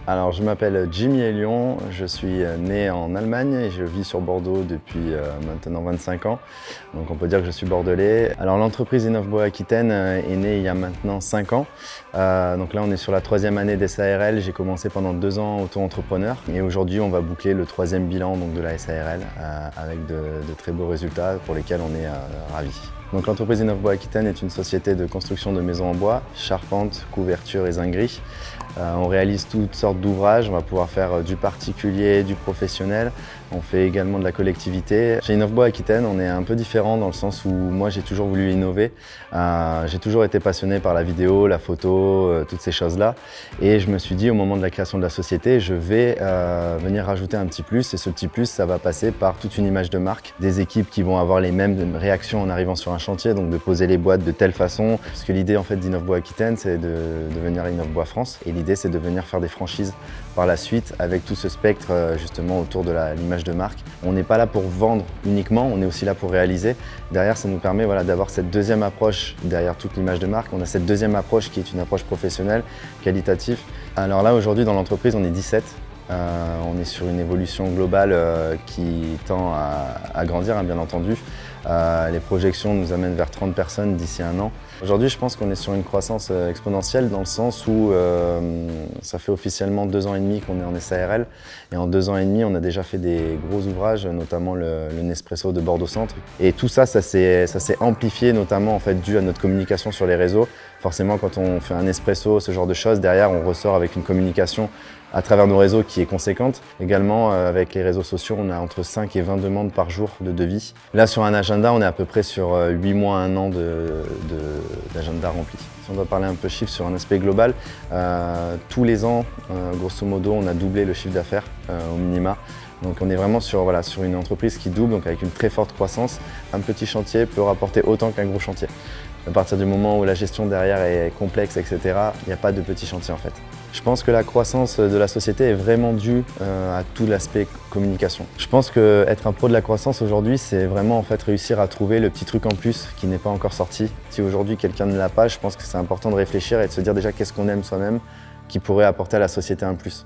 Alors, je m'appelle Jimmy Elion, je suis né en Allemagne et je vis sur Bordeaux depuis maintenant 25 ans. Donc on peut dire que je suis bordelais. Alors l'entreprise Innov'Bois Aquitaine est née il y a maintenant 5 ans. Donc là on est sur la 3e année des SARL. J'ai commencé pendant 2 ans auto-entrepreneur et aujourd'hui on va boucler le 3e bilan donc, de la SARL avec de très beaux résultats pour lesquels on est ravis. Donc l'entreprise Innov'Bois Aquitaine est une société de construction de maisons en bois, charpente, couverture et zinguerie. On réalise toutes sortes d'ouvrages, on va pouvoir faire du particulier, du professionnel. On fait également de la collectivité. Chez Innov'Bois Aquitaine, on est un peu différent dans le sens où moi j'ai toujours voulu innover. J'ai toujours été passionné par la vidéo, la photo, toutes ces choses-là. Et je me suis dit au moment de la création de la société, je vais venir rajouter un petit plus. Et ce petit plus, ça va passer par toute une image de marque. Des équipes qui vont avoir les mêmes réactions en arrivant sur un chantier, donc de poser les boîtes de telle façon. Parce que l'idée en fait d'Innov'Bois Aquitaine, c'est de devenir Innov'Bois France. Et l'idée, c'est de venir faire des franchises par la suite avec tout ce spectre justement autour de l'image de marque. On n'est pas là pour vendre uniquement, on est aussi là pour réaliser. Derrière, ça nous permet d'avoir cette deuxième approche derrière toute l'image de marque. On a cette deuxième approche qui est une approche professionnelle, qualitative. Alors là, aujourd'hui, dans l'entreprise, on est 17. On est sur une évolution globale qui tend à grandir, bien entendu. Les projections nous amènent vers 30 personnes d'ici 1 an. Aujourd'hui, je pense qu'on est sur une croissance exponentielle dans le sens où ça fait officiellement 2 ans et demi qu'on est en SARL. Et en 2 ans et demi, on a déjà fait des gros ouvrages, notamment le Nespresso de Bordeaux Centre. Et tout ça, ça s'est amplifié, notamment en fait, dû à notre communication sur les réseaux. Forcément, quand on fait un Nespresso, ce genre de choses, derrière, on ressort avec une communication à travers nos réseaux qui est conséquente. Également, avec les réseaux sociaux, on a entre 5 et 20 demandes par jour de devis. Là, sur un agenda, on est à peu près sur 8 mois, 1 an d'agenda rempli. Si on doit parler un peu chiffres sur un aspect global, tous les ans, grosso modo, on a doublé le chiffre d'affaires au minima. Donc on est vraiment sur une entreprise qui double, donc avec une très forte croissance. Un petit chantier peut rapporter autant qu'un gros chantier. À partir du moment où la gestion derrière est complexe, etc., il n'y a pas de petits chantiers en fait. Je pense que la croissance de la société est vraiment due à tout l'aspect communication. Je pense qu'être un pro de la croissance aujourd'hui, c'est vraiment en fait réussir à trouver le petit truc en plus qui n'est pas encore sorti. Si aujourd'hui quelqu'un ne l'a pas, je pense que c'est important de réfléchir et de se dire déjà qu'est-ce qu'on aime soi-même qui pourrait apporter à la société un plus.